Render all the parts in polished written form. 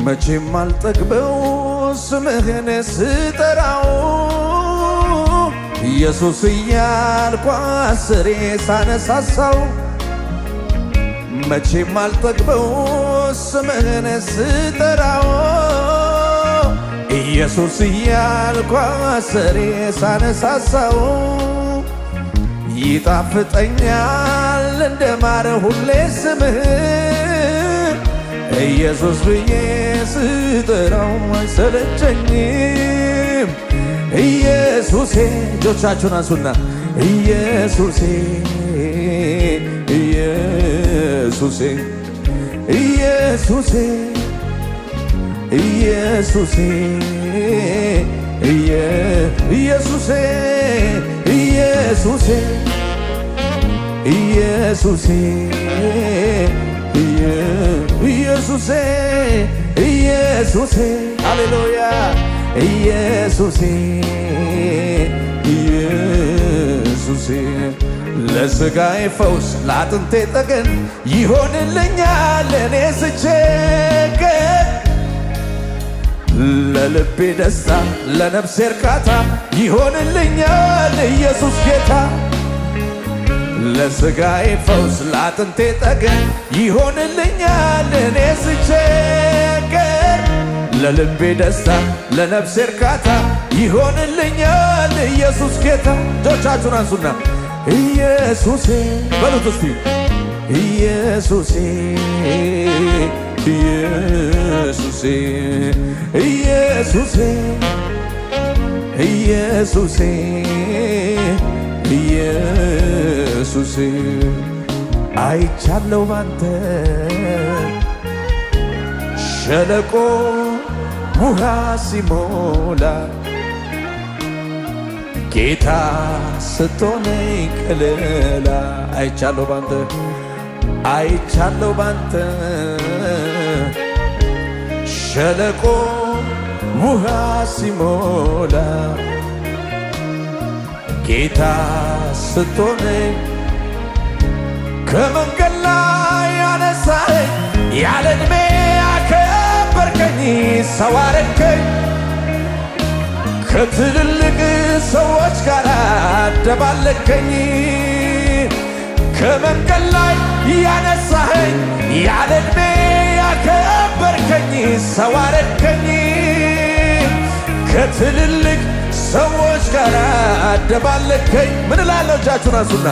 መቼም አልጠግበው ስምህን ስጠራው ኢየሱስ እያልኩ አስሬ ሳነሳሳው መቼም አልጠግበው ስምህን ስጠራው ኢየሱስ እያልኩ አስሬ ሳነሳሳው ይጣፍጠኛል እንደ ማር ሁሌ ስምህ ኢየሱስ ብዬ ስጠራው አይሰለቸኝም ኢየሱሴ እጆቻችሁን አንሱና ኢየሱሴ ኢየሱሴ ኢየሱሴ ኢየሱሴ ኢየሱሴ ኢየሱሴ ኢየሱሴ ኢየሱሴ ኢየሱሴ ሃሌሉያ ኢየሱሴ ኢየሱሴ ለሥጋዬ ፈውስ ለአጥንቴ ጠገን ይሆንልኛል እኔ ስቸገር ለልቤ ደስታ ለነፍሴ እርካታ ይሆንልኛል ኢየሱስ ጌታ ለሥጋዬ ፈውስ ለአጥንቴ ጠገን ይሆንልኛል እኔ ስቸገር ለልቤ ደስታ ለነፍሴ እርካታ ይሆንልኛል ኢየሱስ ጌታ እጆቻችሁን አንሱና ኢየሱሴ በሉት እስቲ ኢየሱሴ ኢየሱሴ ኢየሱሴ ኢየሱሴ ኢየሱሴ አይቻለው ባንተ ሸለቆ ውሃ ሲሞላ ጌታ ስትሆነኝ ከለላ አይቻለው ባንተ አይቻለው ባንተ ሸለቆ ውሃ ሲሞላ ጌታ ስትሆነኝ ከመንገድ ላይ ያነሳኸኝ ያለ ዕድሜ ያከበርከኝ ሰው አረከኝ ከትልልቅ ሰዎች ጋር አደባለከኝ ከመንገድ ላይ ያነሳኸኝ ያለ ዕድሜ ያከበርከኝ ሰው አረከኝ ከትልልቅ ሰዎች ጋር አደባለከኝ ምን እላለሁ እጃችሁን አንሱና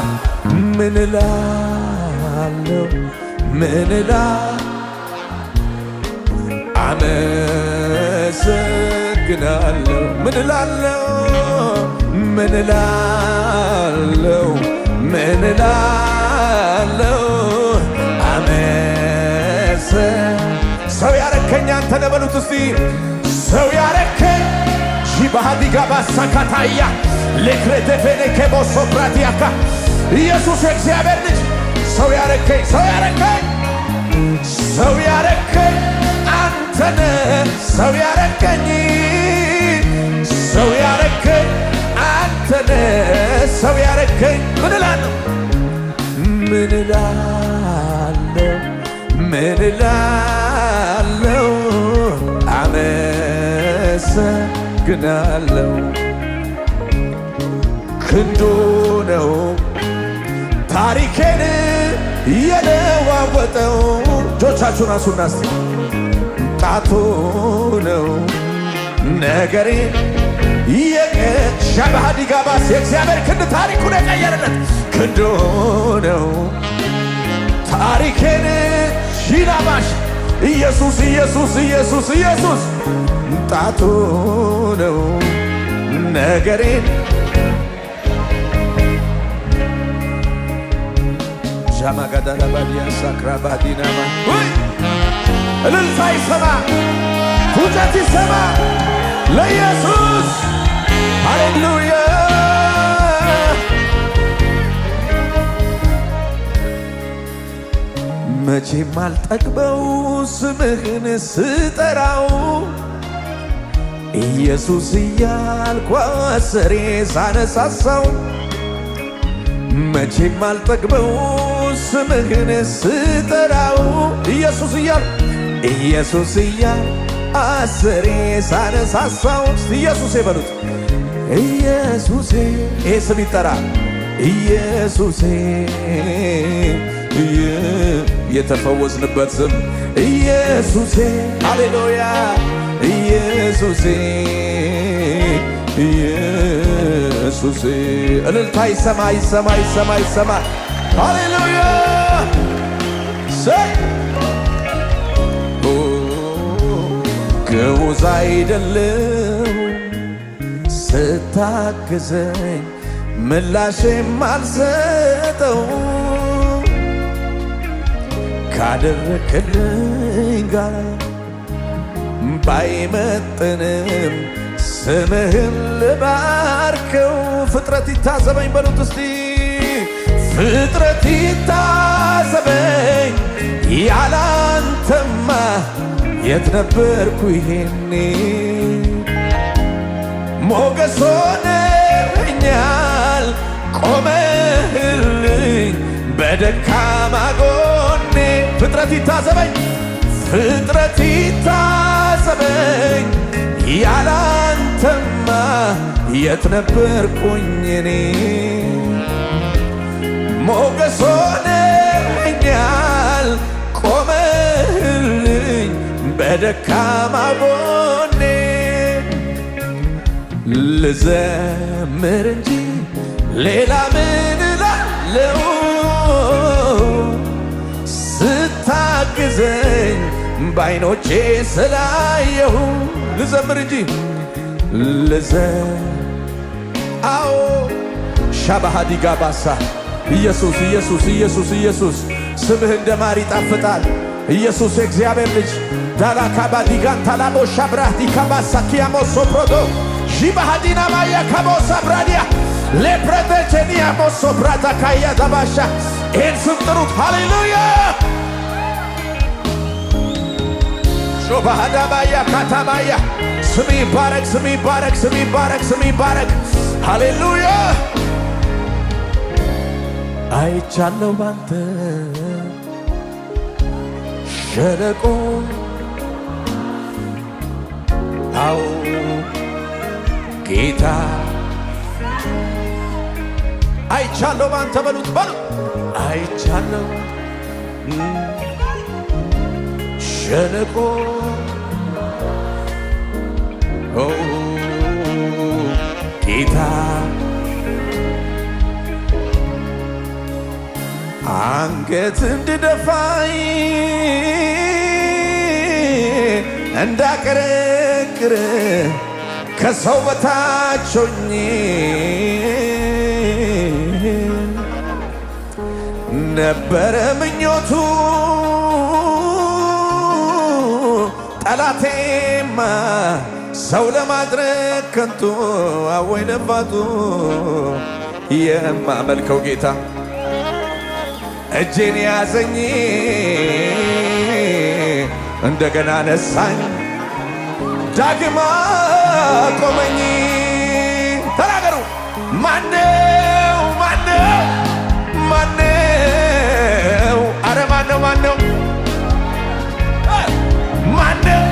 ምን እላለሁ ምን አመሰግናለሁ ምን እላለሁ ምን እላለሁ ምን እላለሁ ሰው ያረከኝ አንተ ነህ በሉት እስቲ ሰው ያረከኝ ሺባሃዲጋ ባሳካታያ ለክሬቴፌኔ ከቦሶፕራቲያካ ኢየሱስ የእግዚአብሔር ልጅ ሰው ያረከኝ ሰው ያረከኝ ሰው ያረከኝ አንተ ነህ ሰው ያረከኝ ሰው ያረከኝ አንተ ነህ ሰው ያረከኝ ምን እላለሁ ምን እላለሁ ምን እላለሁ አመሰግናለሁ ክንዱ ነው ታሪኬን የለዋወጠው እጆቻችሁን አንሱና እስቲ ጣቱ ነው ነገሬን ሸባሃዲጋባስ የእግዚአብሔር ክንድ ታሪኩን የቀየረለት ክንዱ ነው ታሪኬን ሺናባሽ ኢየሱስ ኢየሱስ ኢየሱስ ኢየሱስ ጣቱ ነው ነገሬን ሻማጋዳላባዲያ ሳክራባዲናማ እልልታ ይሰማ ፉጨት ይሰማ ለኢየሱስ ሃሌሉያ መቼም አልጠግበው ስምህን ስጠራው ኢየሱስ እያልኩ አስሬ ሳነሳሳው መቼም አልጠግበው ስምህን ስጠራው ኢየሱስ እያልኩ ኢየሱስ እያል አስሬ ሳነሳሳው ኢየሱሴ በሉት ኢየሱሴ ይህ ስም ይጠራ ኢየሱሴ የተፈወስንበት ስም ኢየሱሴ ሃሌሉያ ኢየሱሴ ኢየሱሴ እልልታ ይሰማ ይሰማ ይሰማ ይሰማ ሃሌሉያ ግዑዝ አይደለም ስታግዘኝ ምላሽም አልሰጠው ካደረክልኝ ጋር ባይመጥንም ስምህን ልባርከው ፍጥረት ይታዘበኝ በሉት እስቲ ፍጥረት ይታዘበኝ ያላንተማ የት ነበርኩ ይሄኔ ሞገስ ሆነኸኛል ቆመህልኝ በደካማ ጎኔ ፍጥረት ይታዘበኝ ፍጥረት ይታዘበኝ ያላንተማ የት ነበርኩኝ እኔ ሞገስ ሆነኸኛል ቆመህልኝ በደካማ ጎኔ ልዘምር እንጂ ሌላ ምን እላለሁ ስታግዘኝ ባይኖቼ ስላየሁ ልዘምር እንጂ አዎ ሻባሃዲጋ ባሳ ኢየሱስ ኢየሱስ ኢየሱስ ኢየሱስ ስምህ እንደ ማር ይጣፍጣል ኢየሱስ የእግዚአብሔር ልጅ ዳላካባዲጋን ታላቦ ሻብራህ ዲካባሳ ኪያሞሶ ፕሮዶ ዢባሃዲና ማያ ካቦሳ ብራዲያ ሌፕረተቸኒያ ሞሶ ብራታ ካያ ዳባሻ ይህን ስም ጥሩት ሃሌሉያ ሾባሃዳባያ ካታባያ ስም ይባረክ ስም ይባረክ ስም ይባረክ ስም ይባረክ ሃሌሉያ አይቻለው ባንተ ሸለቆ አው ጌታ አይቻለው ባንተ በሉት በሉት አይቻለው ሸለቆ ጌታ አንገት እንድደፋይ እንዳቀረቅር ከሰው በታች ሆኜ ነበረ ምኞቱ ጠላቴማ ሰው ለማድረግ ከንቱ አወይ ልፋቱ የማመልከው ጌታ እጄን ያዘኝ እንደገና ነሳኝ ዳግማ ቆመኝ ተናገሩ ማነው ማነው ማነው አረ ማነው ማነው ማነው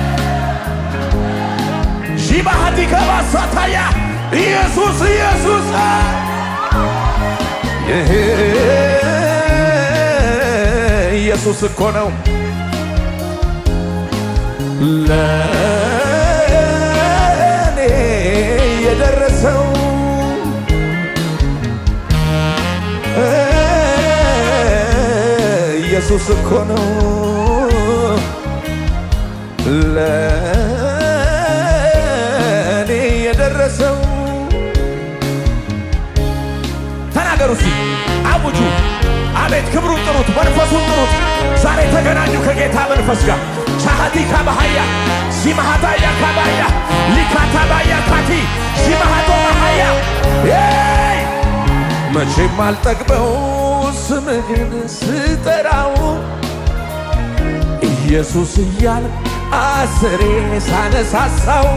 ሺባሃዲ ከባሳታያ ኢየሱስ ኢየሱስ ኢየሱስ እኮ ነው ለኔ የደረሰው ኢየሱስ እኮ ነው ለኔ የደረሰው ተናገሩ እስቲ አቡጁ አቤት ክብሩን ጥሩት መንፈሱን ጥሩት ዛሬ ተገናኙ ከጌታ መንፈስ ጋር ቻሃዲ ካባሃያ ሲማሃዳያ ካባያ ሊካታባያ ካቲ ሲማሃዶ ባሃያ መቼም አልጠግበው ስምህን ስጠራው ኢየሱስ እያል አስሬ ሳነሳሳው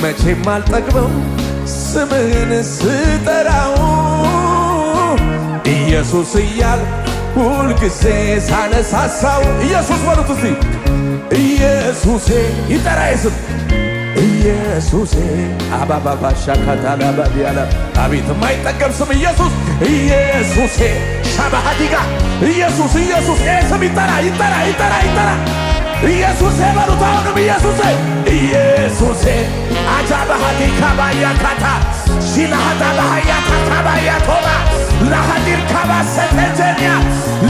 መቼም አልጠግበው ስምህን ስጠራው ኢየሱስ እያል ሁልጊዜ ሳነሳሳው ኢየሱስ በሉት እስቲ ኢየሱሴ ይጠራ ስም ኢየሱሴ አባባባ ሻካታላባዲያላ አቤት የማይጠገብ ስም ኢየሱስ ኢየሱሴ ሻባሃዲጋ ኢየሱስ ኢየሱስ ስም ይጠራ ይጠራ ይጠራ ይጠራ ኢየሱሴ በሉት አሁንም ኢየሱሴ ኢየሱሴ አጃባሃዲ ካባያ ካታ ሲላሃዳ ባሃያ ካባያ ቶባ ለሃዲር ካባሰተጀኒያ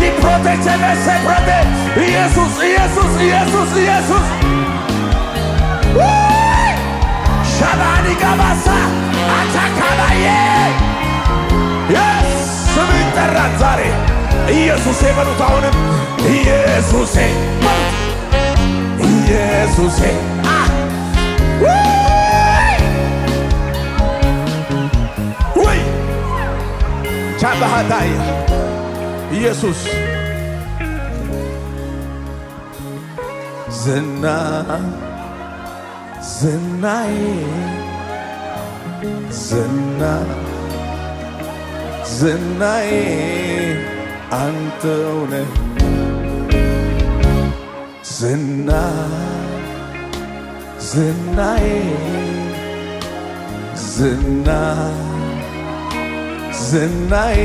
ሊፕሮቴጀነ ሰፕሮቴ ኢየሱስ ኢየሱስ ኢየሱስ ኢየሱስ ሻባኒ ጋባሳ አታካባዬ ስም ይጠራል ዛሬ ኢየሱሴ በሉት አሁንም ኢየሱሴ ኢየሱሴ ወይ ቻባሃዳይ ኢየሱስ ዝና ዝናዬ ዝና ዝናዬ አንተው ነህ ዝና ዝናዬ ዝና ዝናዬ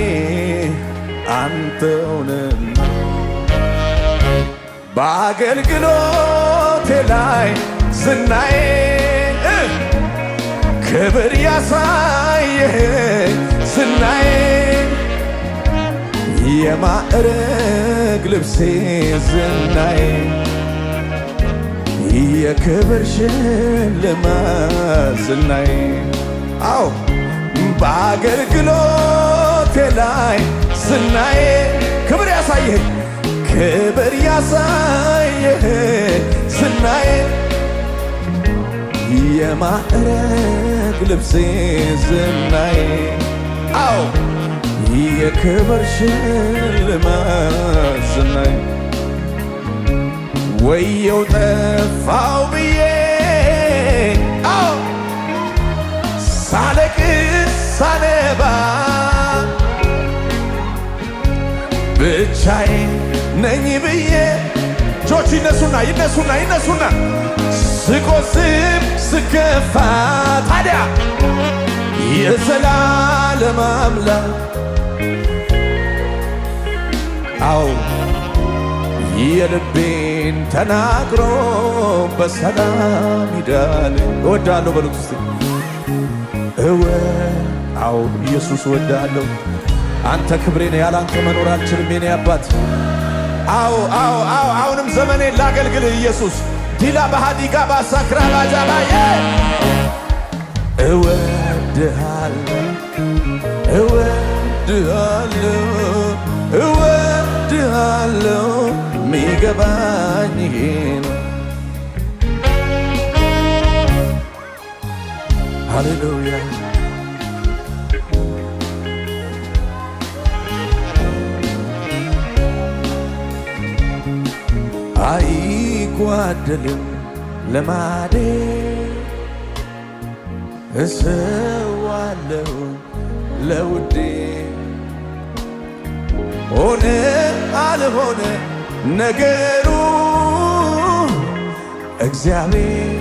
አንተው ነህ በአገልግሎቴ ላይ ዝናዬ ክብር ያሳየህ ዝናዬ የማዕረግ ልብሴ ዝናዬ የክብር ሽልማት ዝናዬ አዎ በአገልግሎቴ ላይ ዝናዬ ክብር ያሳየህ ክብር ያሳየህ ዝናዬ የማዕረግ ልብሴ ዝናዬ አዎ የክብር ሽልማት ዝናዬ ወየው ጠፋው ብዬ አዎ ሳለቅስ ሳነባ ብቻዬን ነኝ ብዬ እጆች ይነሱና ይነሱና ይነሱና ስቆስም ስከፋ ታዲያ የዘላለም አምላክ አዎ የልቤን ተናግሮ በሰላም ይዳል እወዳለሁ በሉት እስቲ አዎ ኢየሱስ እወዳለሁ አንተ ክብሬን ያለ አንተ መኖር አልችልም የኔ አባት አዎ አዎ አዎ አሁንም ዘመኔን ላገልግልህ ኢየሱስ ዲላ ባሃዲጋ ባሳክራ ባጃባዬ እወድሃለሁ እወድሃለሁ እወድሃለሁ ሚገባኝ ይሄ ነው ሃሌሉያ አይጓደልም ልማዴ እሰዋለሁ ለውዴ ሆነ አልሆነ ነገሩ እግዚአብሔር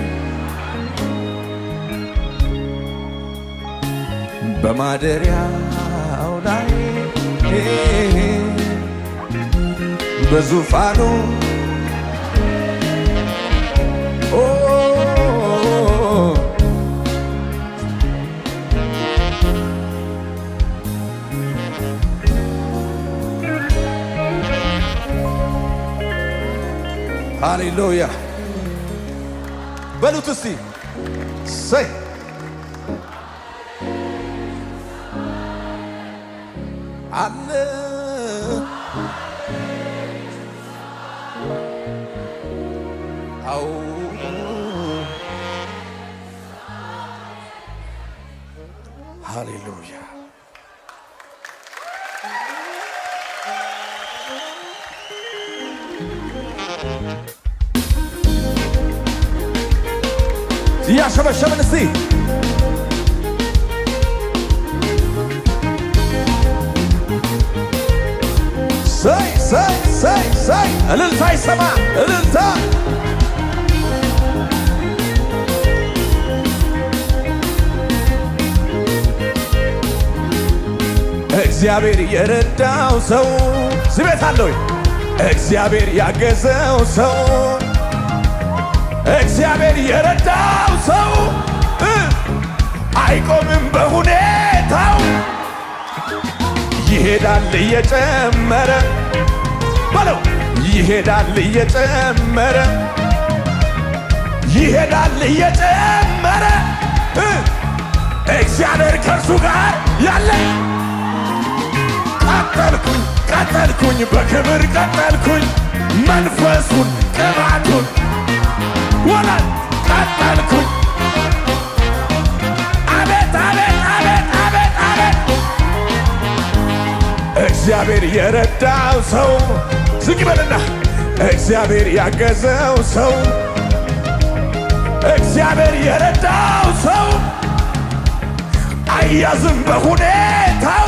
በማደሪያው ላይ በዙፋኑ ሃሌሉያ በሉት እስቲ ሰይ አለ አው ሃሌሉያ እያሸበሸብን እስቲ ሰይ እልልታ ይሰማ እልልታ እግዚአብሔር የረዳው ሰው እዚህ ቤት አለ ወይ? እግዚአብሔር ያገዘው ሰው እግዚአብሔር የረዳው ሰው አይቆምም በሁኔታው ይሄዳል እየጨመረ በለው ይሄዳል እየጨመረ ይሄዳል እየጨመረ እግዚአብሔር ከእርሱ ጋር ያለ ቀጠልኩኝ በክብር ቀጠልኩኝ መንፈሱን ቅባቱን ወላል ቀጠልኩኝ አቤት አቤት አቤት አቤት አቤት እግዚአብሔር የረዳው ሰው ዝቅ በልና እግዚአብሔር ያገዘው ሰው እግዚአብሔር የረዳው ሰው አያዝም በሁኔታው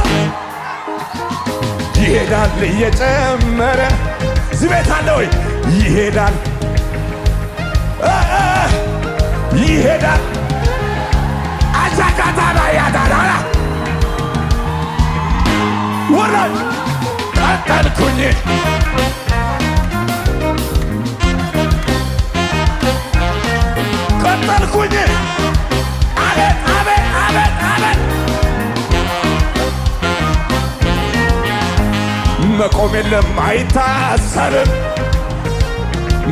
ይሄዳል እየጨመረ እዚህ ቤት አለ ወይ? ይሄዳል ይሄዳል አጃካታና ያዳራራ ወራጅ ቀጠልኩኝ ቀጠልኩኝ አቤት አቤት አቤት አቤት መቆም የለም አይታሰብም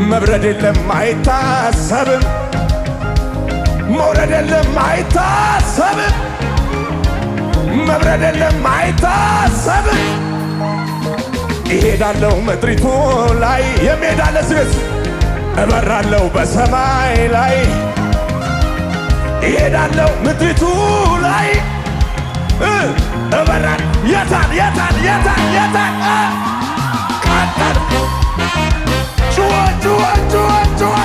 መብረድ የለም አይታሰብም መውረድ የለም አይታሰብም መብረድ የለም አይታሰብም እሄዳለሁ ምድሪቱ ላይ የሚሄዳለ ስቤት እበራለሁ በሰማይ ላይ እሄዳለሁ ምድሪቱ ላይ እበራል የታል የታል የታል የታል ቀጠል ጩኸ ጩኸ ጩኸ ጩኸ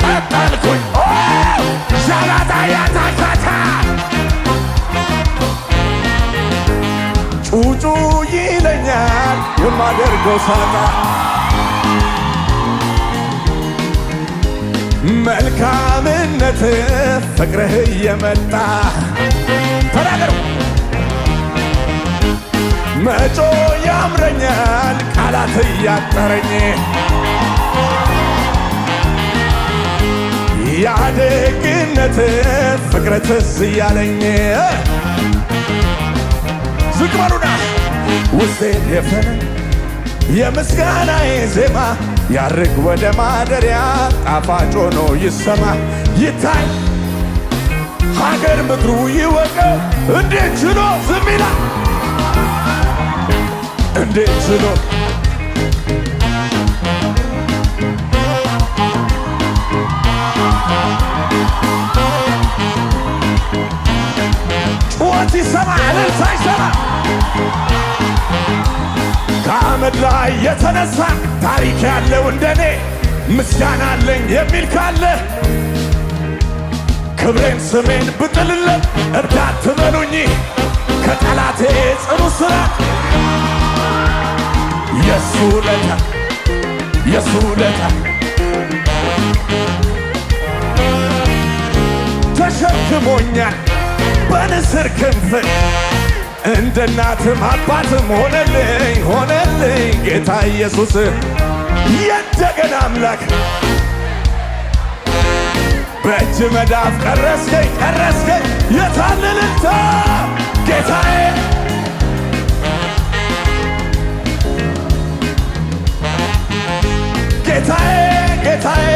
ቀጠልኩኝ ሻላታ ያታካታ ጩጩ ይለኛል የማደርገው ሳታ መልካምነት ፍቅርህ እየመጣ ተናገሩ መጮ ያምረኛል ቃላት እያጠረኝ ያደግነት ፍቅር ትዝ እያለኝ ዝቅ በሉና ውስጤን የፈነ የምስጋናዬ ዜማ ያርግ ወደ ማደሪያ ጣፋጭ ሆኖ ይሰማ ይታይ ሀገር ምድሩ ይወቀው እንዴት ችሎ ዝም ይላል እንዴት ችሎ ጩኸት ይሰማ እልልታ ይሰማ ከአመድ ላይ የተነሳ ታሪክ ያለው እንደኔ ምስጋና አለኝ የሚል ካለ ክብሬን ስሜን ብጥልለት እርዳት ትበሉኝ ከጠላቴ ጽኑ ስራት የሱ ውለታ የሱ ውለታ ተሸክሞኛል በንስር ክንፍ እንደ እናትም አባትም ሆነልኝ ሆነልኝ ጌታ ኢየሱስ የእንደገና አምላክ በእጅ መዳፍ ቀረስከኝ ቀረስከኝ የታለ እልልታ ጌታዬ ጌታዬ ጌታዬ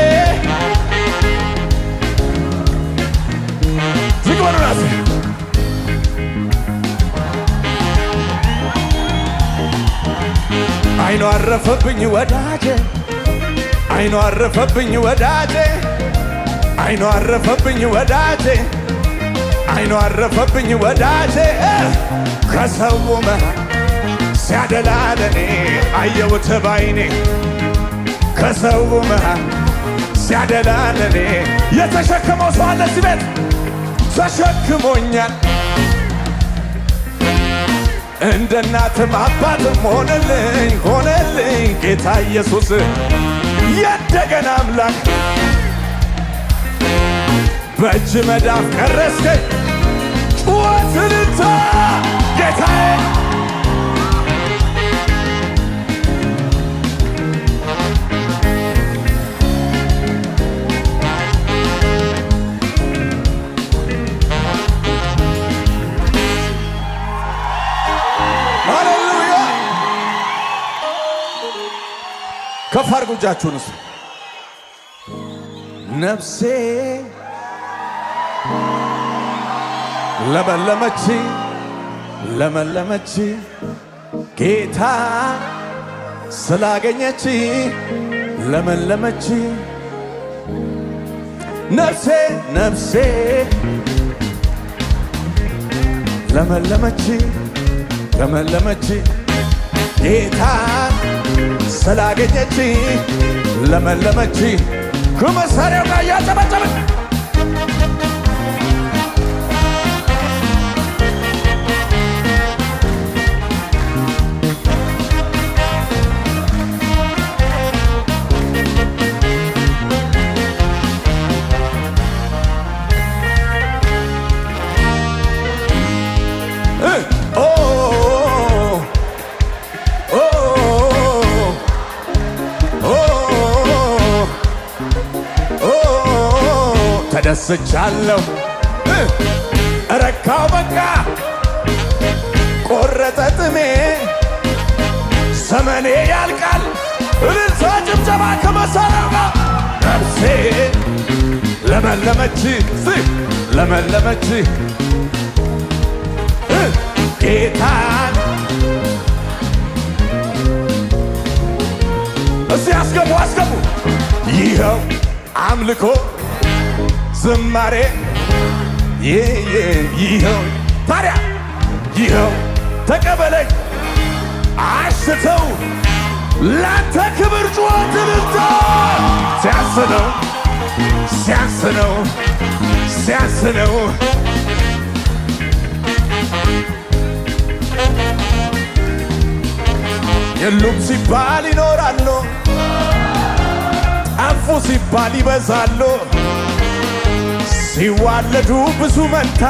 ዝግ በሉ ራሴ አይኑ አረፈብኝ ወዳጄ አይኑ አረፈብኝ ወዳጄ አይኑ አረፈብኝ ወዳጄ አይኑ አረፈብኝ ወዳጄ ከሰው መሃል ሲያደላ ለኔ አየሁት ባይኔ ከሰው መሃል ሲያደላ ለኔ የተሸከመው ሰው አለ እዚህ ቤት ተሸክሞኛል እንደ እናትም አባትም ሆነልኝ ሆነልኝ ጌታ ኢየሱስ የእንደገና አምላክ በእጅ መዳፍ ቀረስከኝ ጩኸትንታ ጌታዬ ሃሌሉያ ከፍ አድርጉ እጃችሁንስ ነፍሴ ለመለመች ለመለመች ጌታ ስላገኘች ለመለመች ነፍሴ ነፍሴ ለመለመች ለመለመች ጌታ ስላገኘች ለመለመች ከመሳሪያው ጋር ያጨበጨበች ተደስቻለሁ ረካው በቃ ቆረጠ ጥሜ ዘመኔ ያልቃል እልልታ ጭብጨባ ከመሳሪያው ጋር ነፍሴ ለመለመች ለመለመች ጌታን እስቲ አስገቡ አስገቡ ይኸው አምልኮ ዝማሬ ይኸው ታዲያ ይኸው ተቀበለኝ አሽተው ላንተ ክብር ጩኸት ልልታ ሲያስነው ሲያስነው ሲያስነው የሉም ሲባል ይኖራሉ ጠፉ ሲባል ይበዛሉ ሲዋለዱ ብዙ መንታ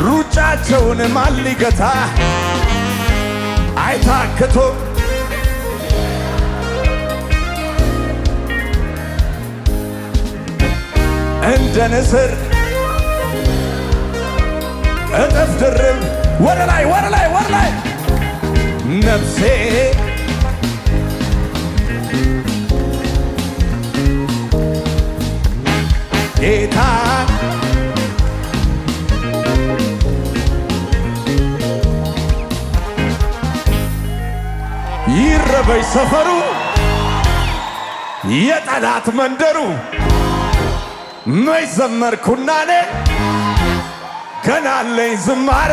ሩጫቸውን ማን ሊገታ አይታክቶ እንደ ንስር እጥፍ ድርብ ወደ ላይ ወደ ላይ ወደ ላይ ነፍሴ ጌታ ይረበይ ሰፈሩ የጠላት መንደሩ መች ዘመርኩና እኔ ገና አለኝ ዝማሬ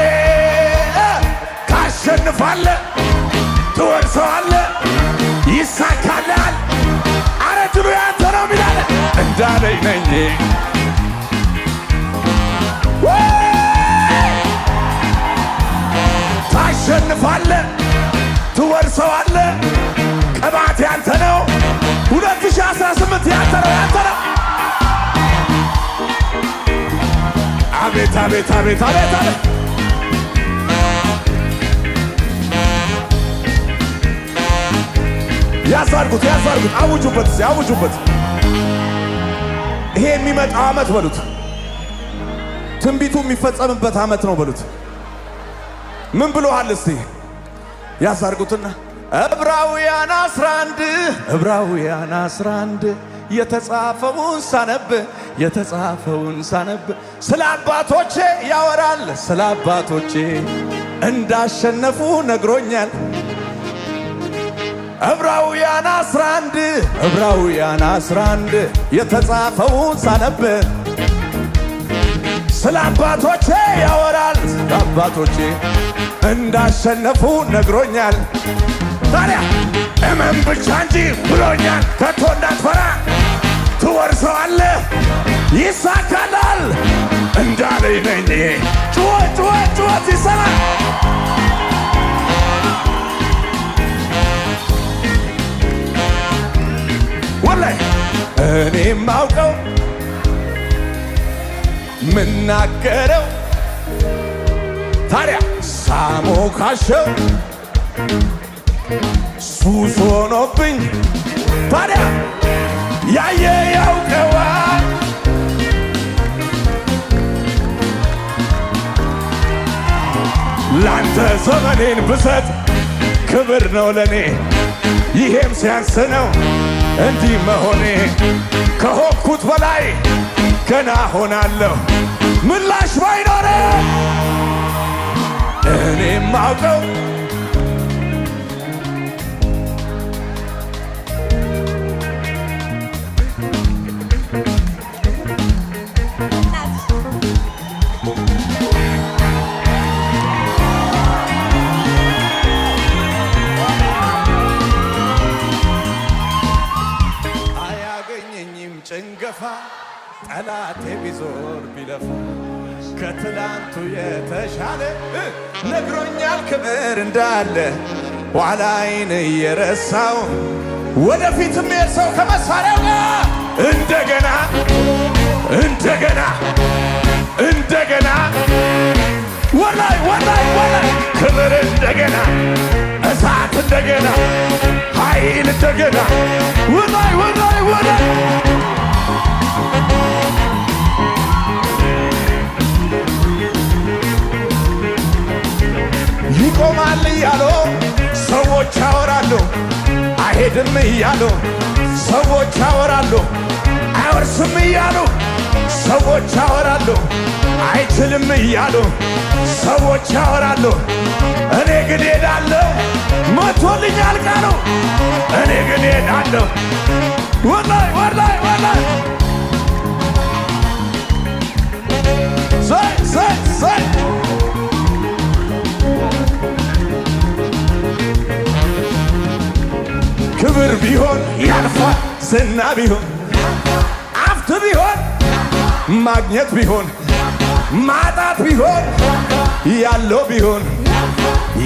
ካሸንፋለ ትወርሰዋለ ይሳካልሃል አረ ድሉ ያንተ ነው ሚላለ እንዳለኝ ነኝ ታሸንፋለ ትወርሰዋለ ቅባት ያንተ ነው 2018 ያንተ ነው ያንተ ነው አቤት አቤት አቤት አቤት አቤት ያሳርጉት ያሳርጉት አውጁበት አውጁበት ይሄ የሚመጣው ዓመት በሉት ትንቢቱ የሚፈጸምበት ዓመት ነው በሉት ምን ብሎሃል እስቲ ያሳርጉትና ዕብራውያን 11 የተጻፈውን ሳነብ ስለ አባቶቼ ያወራል ስለ አባቶቼ እንዳሸነፉ ነግሮኛል ዕብራውያን 11 የተጻፈውን ሳነብ ስለ አባቶቼ ያወራል ስለ አባቶቼ እንዳሸነፉ ነግሮኛል ታዲያ እመን ብቻ እንጂ ብሎኛል ከቶ እንዳትፈራ ትወርሰዋለህ ይሳካላል እንዳለኝ ነኝ። ጩኸት ጩኸት ጩኸት ይሰማል። ወላሂ እኔ ማውቀው ምናገረው ታዲያ ሳሞካሸው ሱስ ሆኖብኝ ታዲያ ያየ ያውቀዋል። ላንተ ዘመኔን ብሰጥ ክብር ነው ለኔ። ይሄም ሲያንስ ነው እንዲህ መሆኔ። ከሆንኩት በላይ ገና ሆናለሁ ምላሽ ባይኖረ እኔም ማውቀው ጭንገፋ ጠላቴ ቢዞር ቢለፋ ከትላንቱ የተሻለ ነግሮኛል ክብር እንዳለ ኋላዬን እየረሳው ወደፊትም የሰው ከመሳሪያው ጋር እንደገና እንደገና እንደገና ወላይ ወላይ ወላይ ክብር እንደገና እሳት እንደገና ኃይል እንደገና ወላይ ወላይ ወላይ ይቆማል እያሉ ሰዎች ያወራሉ። አይሄድም እያሉ ሰዎች ያወራሉ። አይወርስም እያሉ ሰዎች ያወራሉ። አይችልም እያሉ ሰዎች ያወራሉ። እኔ ግን ሄዳለሁ መቶልኛል ቃሉ። እኔ ግን ሄዳለሁ ወላይ ወላይ ወላይ ሰይ ሰይ ሰይ ክብር ቢሆን ያልፋል። ዝና ቢሆን አፍት ቢሆን ማግኘት ቢሆን ማጣት ቢሆን ያለው ቢሆን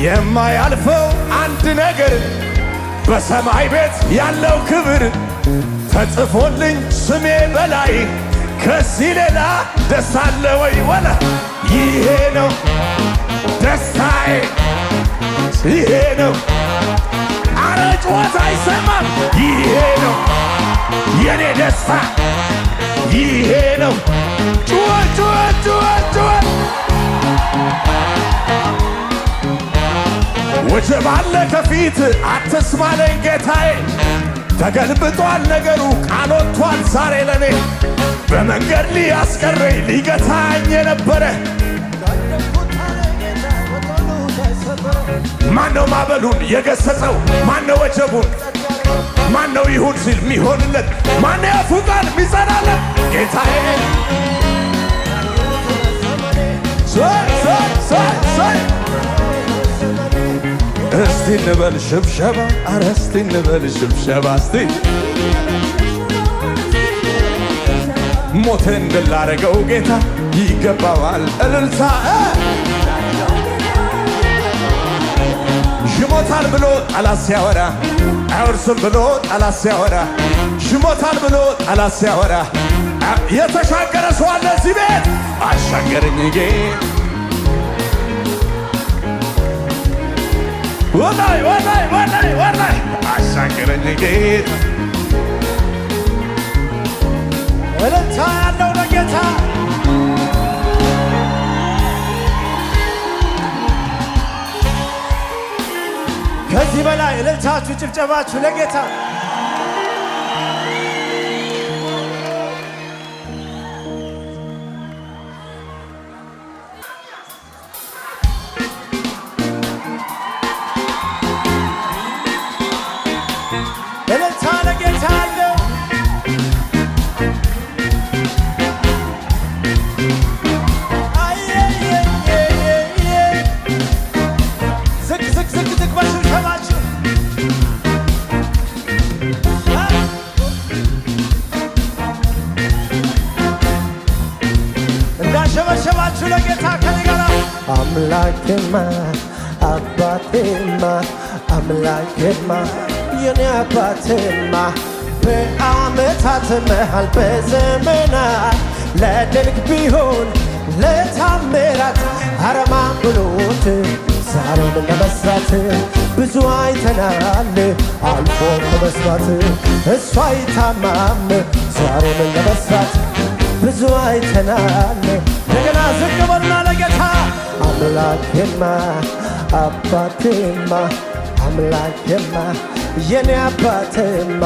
የማያልፈው አንድ ነገር በሰማይ ቤት ያለው ክብር ተጽፎልኝ ስሜ በላይ ከዚህ ሌላ ደስታ አለ ወይ? ወላ ይሄ ነው ደስታዬ፣ ይሄ ነው አረ ጩኸት አይሰማም። ይሄ ነው የኔ ደስታ፣ ይሄ ነው ጩኸት ጩኸት ጩኸት ጩኸት። ወጀብ አለ ከፊት አትስማለኝ ጌታዬ። ተገልብጧል ነገሩ ቃል ወጥቷል ዛሬ ለኔ። በመንገድ ሊያስቀረኝ ሊገታኝ የነበረ ማነው? ማዕበሉን የገሰጸው ማነው? ወጀቡን ማነው? ይሁን ሲል ሚሆንለት ማነው? ያፉ ቃል ሚጸናለት ጌታዬ። እስቲ እንበል ሽብሸባ፣ አረ እስቲ እንበል ሽብሸባ። እስቲ ሞቴን ድል ላረገው ጌታ ይገባዋል እልልታ። ይሞታል ብሎ ጠላት ሲያወራ አይወርስም ብሎ ጠላት ሲያወራ ይሞታል ብሎ ጠላት ሲያወራ የተሻገረ ሰው አለ እዚህ ቤት። አሻገረኝ ጌታ ወላይ ወላይ ወላይ ወላይ አሻገረኝ ጌታ። እልልታ ያለው ለጌታ ከዚህ በላይ እልልታችሁ ጭብጨባችሁ ለጌታ። እልልታ ለጌታ አለው። ዝቅ ዝቅ ዝቅ ዝቅ በሽብሸባችሁ እንዳሸ አምላኬማ አባቴማ አምላኬማ የኔ አባቴማ በዓመታት መሃል በዘመናት ለድንቅ ቢሆን ለታምራት አረማን ብሎት ዛሬም ለመስራት ብዙ አይተናል አልፎ ከመስራት እሱ አይታማም ዛሬም ለመስራት ብዙ አይተናል። እንደገና ዝቅ በሉና ለጌታ አምላኬማ አባቴማ አምላኬማ የኔ አባቴማ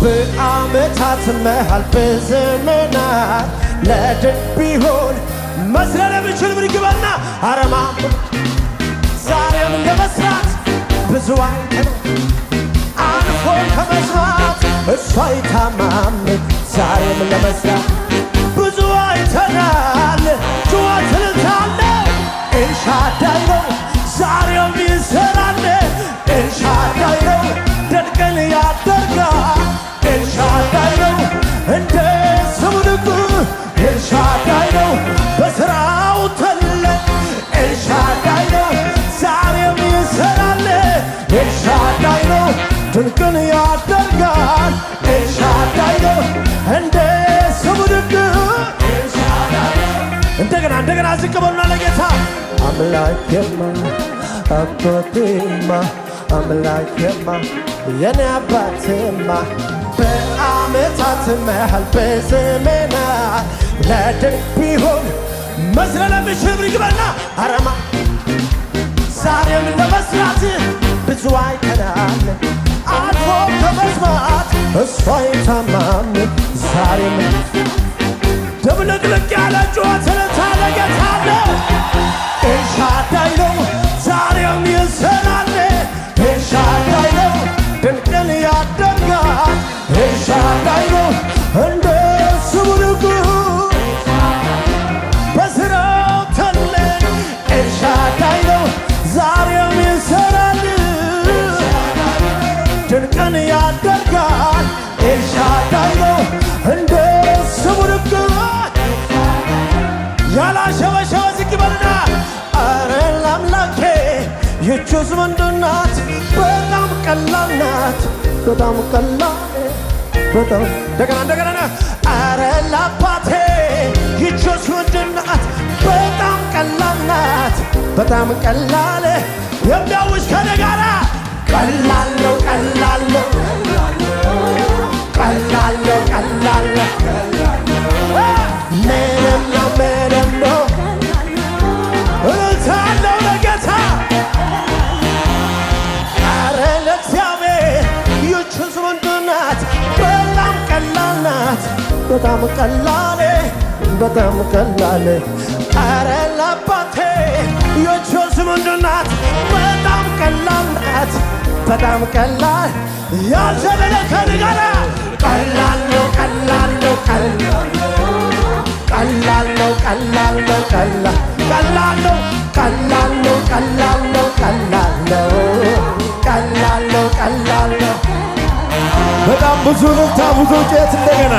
በዓመታት መሃል በዘመናት ለድንቅ ቢሆን መስራት የሚችል ብርግበና አረማ ዛሬም ለመስራት ብዙ አይተናል አልፎ ከመስራት እሱ አይታማም ዛሬም ለመስራት ብዙ አይተናል። ጩኸትልታለ ኤልሻዳይ ነው ዛሬም ይሰራል ኤልሻዳይ ነው ድንቅን ያደርጋል ኤልሻዳይ ነው እንደ ስሙ ድንቅ ኤልሻዳይ ነው በሥራው ትልቅ ኤልሻዳይ ነው ዛሬም ይሰራል ኤልሻዳይ ነው ድንቅን ያደርጋል ኤልሻዳይ ነው እንደ ስሙ ድንቅ እንደገና ዝቅ በሉና ለጌታ አምላኬማ አባቴማ አምላኬማ የኔ አባቴማ በዓመታት መሃል በዘመናት ለድንቅ ቢሆን መስራት የሚችል ብርግበና አረማ ዛሬም ለመስራት ብዙ አይተናል አልፎ ከመስማት እሱ አይታማም ዛሬም ድብልቅልቅ ያለ ጩኸት ለታለ ጌታ ነው ኤልሻዳይ ነው ዛሬም ይሰራል ኤልሻዳይ ነው ድንቅን ያደርጋል ኤልሻዳይ ነው እንደ ስሙ ድንቅ በሥራው ትልቅ ኤልሻዳይ ነው ዛሬም ይሰራል ድንቅን ያደርጋል ኤልሻዳይ ነው እንደ ስሙ ድንቅ ያላሸበሸበ ዝቅ በልና አረ ለአምላኬ ይህችስ ምንድን ናት? በጣም ቀላል ናት በጣም ቀላል በጣም እንደገና አረ ለአባቴ ይህችስ ምንድን ናት? በጣም ቀላል ናት በጣም ቀላል የሚያውጅ ከኔ ጋራ ቀላል ነው ቀላል ነው ቀላል ነው ቀላል ነው ምንም ነው እልልታለሁ ለጌታ አረ ለእግዚአብሔር ይህችስ ምንድን ናት? በጣም ቀላል ናት በጣም ቀላል በጣም ቀላል አረ ለአባቴ ይህችስ ምንድን ናት? በጣም ቀላል ናት በጣም ቀላል ያልዘለለ ከኔ ጋራ ቀላል ነው ቀላል ነው ቀላል ቀላል ነው ቀላል ነው ቀላል ነው ቀላል ነው ቀላል ነው ቀላል ነው ቀላል ነው ቀላል ነው። በጣም ብዙ ልልታ ብዙ ጩኸት እንደገና